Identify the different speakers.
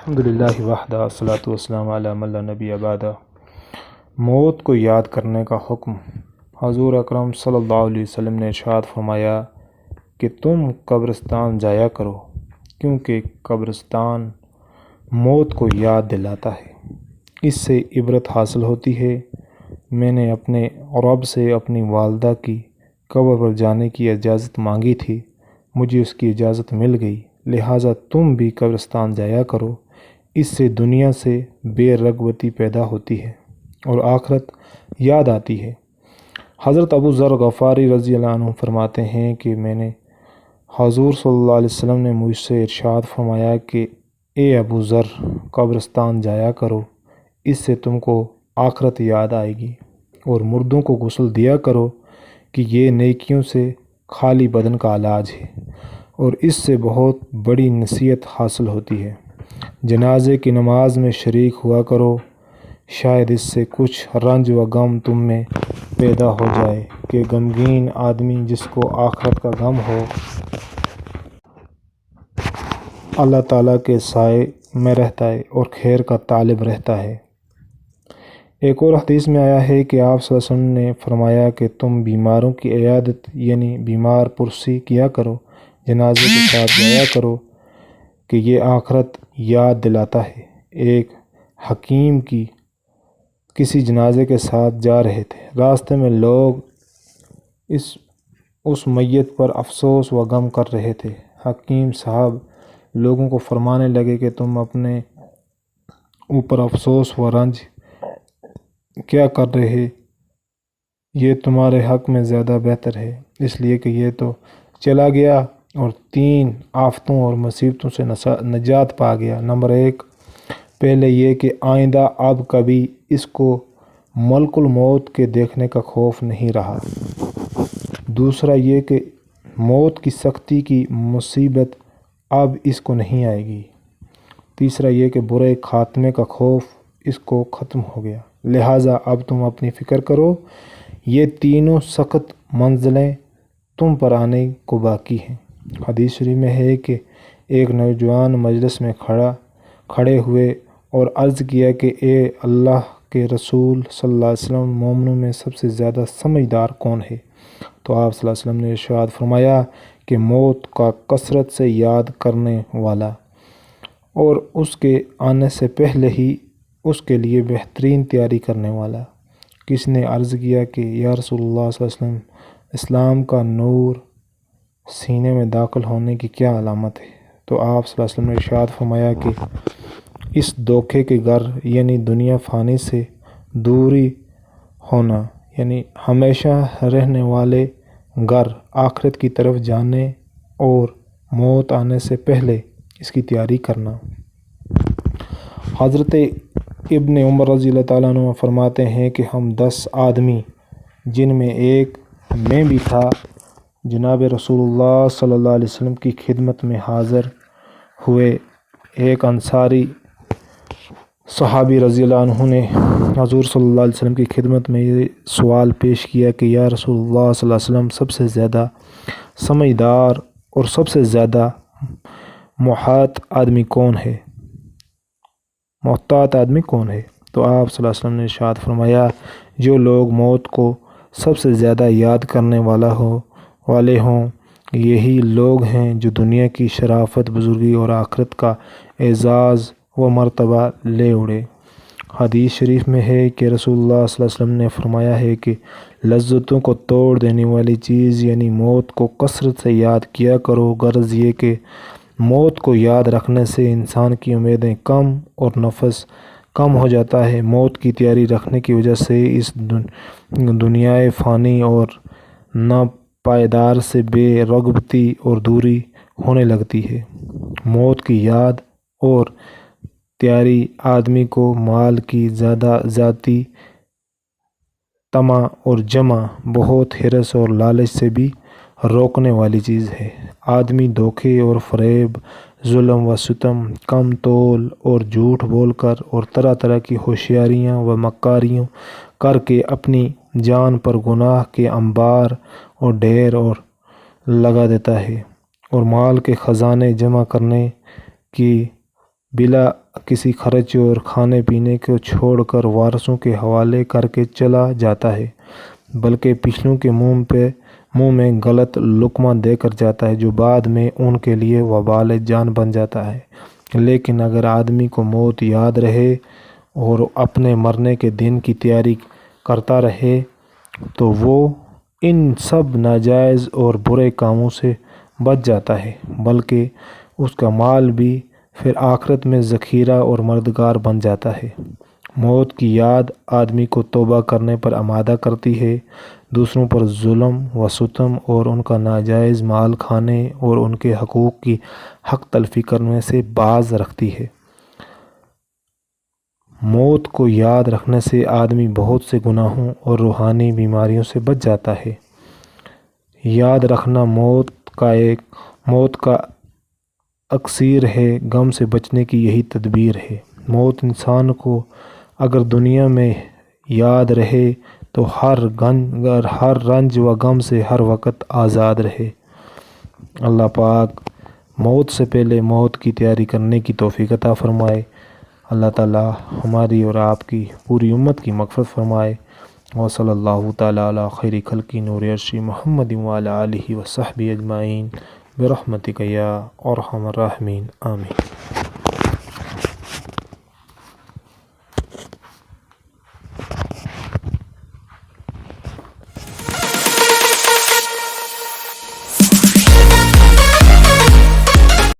Speaker 1: الحمدللہ وحدہ والصلاۃ والسلام علی من لا نبی بعدہ۔ موت کو یاد کرنے کا حکم۔ حضور اکرم صلی اللہ علیہ وسلم نے ارشاد فرمایا کہ تم قبرستان جایا کرو، کیونکہ قبرستان موت کو یاد دلاتا ہے، اس سے عبرت حاصل ہوتی ہے۔ میں نے اپنے رب سے اپنی والدہ کی قبر پر جانے کی اجازت مانگی تھی، مجھے اس کی اجازت مل گئی، لہٰذا تم بھی قبرستان جایا کرو۔ اس سے دنیا سے بے رغبتی پیدا ہوتی ہے اور آخرت یاد آتی ہے۔ حضرت ابو ذر غفاری رضی اللہ عنہ فرماتے ہیں کہ میں نے حضور صلی اللہ علیہ وسلم نے مجھ سے ارشاد فرمایا کہ اے ابو ذر، قبرستان جایا کرو، اس سے تم کو آخرت یاد آئے گی، اور مردوں کو غسل دیا کرو کہ یہ نیکیوں سے خالی بدن کا علاج ہے، اور اس سے بہت بڑی نصیحت حاصل ہوتی ہے۔ جنازے کی نماز میں شریک ہوا کرو، شاید اس سے کچھ رنج و غم تم میں پیدا ہو جائے کہ غمگین آدمی جس کو آخرت کا غم ہو، اللہ تعالیٰ کے سائے میں رہتا ہے اور خیر کا طالب رہتا ہے۔ ایک اور حدیث میں آیا ہے کہ آپ صلی اللہ علیہ وسلم نے فرمایا کہ تم بیماروں کی عیادت یعنی بیمار پرسی کیا کرو، جنازے کے ساتھ جایا کرو کہ یہ آخرت یاد دلاتا ہے۔ ایک حکیم کسی جنازے کے ساتھ جا رہے تھے، راستے میں لوگ اس میت پر افسوس و غم کر رہے تھے۔ حکیم صاحب لوگوں کو فرمانے لگے کہ تم اپنے اوپر افسوس و رنج کیا کر رہے، یہ تمہارے حق میں زیادہ بہتر ہے، اس لیے کہ یہ تو چلا گیا اور 3 آفتوں اور مصیبتوں سے نجات پا گیا۔ نمبر 1، پہلے یہ کہ آئندہ اب کبھی اس کو ملک الموت کے دیکھنے کا خوف نہیں رہا۔ دوسرا یہ کہ موت کی سختی کی مصیبت اب اس کو نہیں آئے گی۔ تیسرا یہ کہ برے خاتمے کا خوف اس کو ختم ہو گیا، لہٰذا اب تم اپنی فکر کرو، یہ تینوں سخت منزلیں تم پر آنے کو باقی ہیں۔ حدیث شریف میں ہے کہ ایک نوجوان مجلس میں کھڑے ہوئے اور عرض کیا کہ اے اللہ کے رسول صلی اللہ علیہ وسلم، مومنوں میں سب سے زیادہ سمجھدار کون ہے؟ تو آپ صلی اللہ علیہ وسلم نے ارشاد فرمایا کہ موت کا کثرت سے یاد کرنے والا اور اس کے آنے سے پہلے ہی اس کے لیے بہترین تیاری کرنے والا۔ کسی نے عرض کیا کہ یا رسول اللہ صلی اللہ علیہ وسلم، اسلام کا نور سینے میں داخل ہونے کی کیا علامت ہے؟ تو آپ صلی اللہ علیہ وسلم نے ارشاد فرمایا کہ اس دھوکے کے گھر یعنی دنیا فانی سے دوری ہونا، یعنی ہمیشہ رہنے والے گھر آخرت کی طرف جانے اور موت آنے سے پہلے اس کی تیاری کرنا۔ حضرت ابن عمر رضی اللہ تعالیٰ عنہ فرماتے ہیں کہ ہم 10 آدمی، جن میں ایک میں بھی تھا، جناب رسول اللہ صلی اللہ علیہ وسلم کی خدمت میں حاضر ہوئے۔ ایک انصاری صحابی رضی اللہ عنہ نے حضور صلی اللہ علیہ وسلم کی خدمت میں یہ سوال پیش کیا کہ یا رسول اللہ صلی اللہ علیہ وسلم، سب سے زیادہ سمجھدار اور سب سے زیادہ محتاط آدمی کون ہے؟ تو آپ صلی اللہ علیہ وسلم نے ارشاد فرمایا، جو لوگ موت کو سب سے زیادہ یاد کرنے والے ہوں، یہی لوگ ہیں جو دنیا کی شرافت، بزرگی اور آخرت کا اعزاز و مرتبہ لے اڑے۔ حدیث شریف میں ہے کہ رسول اللہ صلی اللہ علیہ وسلم نے فرمایا ہے کہ لذتوں کو توڑ دینے والی چیز یعنی موت کو کثرت سے یاد کیا کرو۔ غرض یہ کہ موت کو یاد رکھنے سے انسان کی امیدیں کم اور نفس کم ہو جاتا ہے۔ موت کی تیاری رکھنے کی وجہ سے اس دنیائے فانی اور ناپائیدار سے بے رغبتی اور دوری ہونے لگتی ہے۔ موت کی یاد اور تیاری آدمی کو مال کی ذاتی طمع اور جمع، بہت حرص اور لالچ سے بھی روکنے والی چیز ہے۔ آدمی دھوکے اور فریب، ظلم و ستم، کم تول اور جھوٹ بول کر اور طرح طرح کی ہوشیاریاں و مکاریوں کر کے اپنی جان پر گناہ کے انبار اور ڈھیر اور لگا دیتا ہے، اور مال کے خزانے جمع کرنے کی بلا کسی خرچ اور کھانے پینے کو چھوڑ کر وارثوں کے حوالے کر کے چلا جاتا ہے، بلکہ پچھلوں کے منہ میں غلط لقمہ دے کر جاتا ہے جو بعد میں ان کے لیے وبال جان بن جاتا ہے۔ لیکن اگر آدمی کو موت یاد رہے اور اپنے مرنے کے دن کی تیاری کرتا رہے تو وہ ان سب ناجائز اور برے کاموں سے بچ جاتا ہے، بلکہ اس کا مال بھی پھر آخرت میں ذخیرہ اور مددگار بن جاتا ہے۔ موت کی یاد آدمی کو توبہ کرنے پر آمادہ کرتی ہے، دوسروں پر ظلم و ستم اور ان کا ناجائز مال کھانے اور ان کے حقوق کی حق تلفی کرنے سے باز رکھتی ہے۔ موت کو یاد رکھنے سے آدمی بہت سے گناہوں اور روحانی بیماریوں سے بچ جاتا ہے۔ یاد رکھنا موت کا اکسیر ہے، غم سے بچنے کی یہی تدبیر ہے۔ موت انسان کو اگر دنیا میں یاد رہے تو ہر رنج و غم سے ہر وقت آزاد رہے۔ اللہ پاک موت سے پہلے موت کی تیاری کرنے کی توفیق عطا فرمائے۔ اللہ تعالی ہماری اور آپ کی پوری امت کی مغفرت فرمائے۔ وصلی اللہ تعالی علی خیر خلق نور عرش محمد وعلی آلہ وصحبہ اجمعین برحمتک یا ارحم الراحمین، آمین۔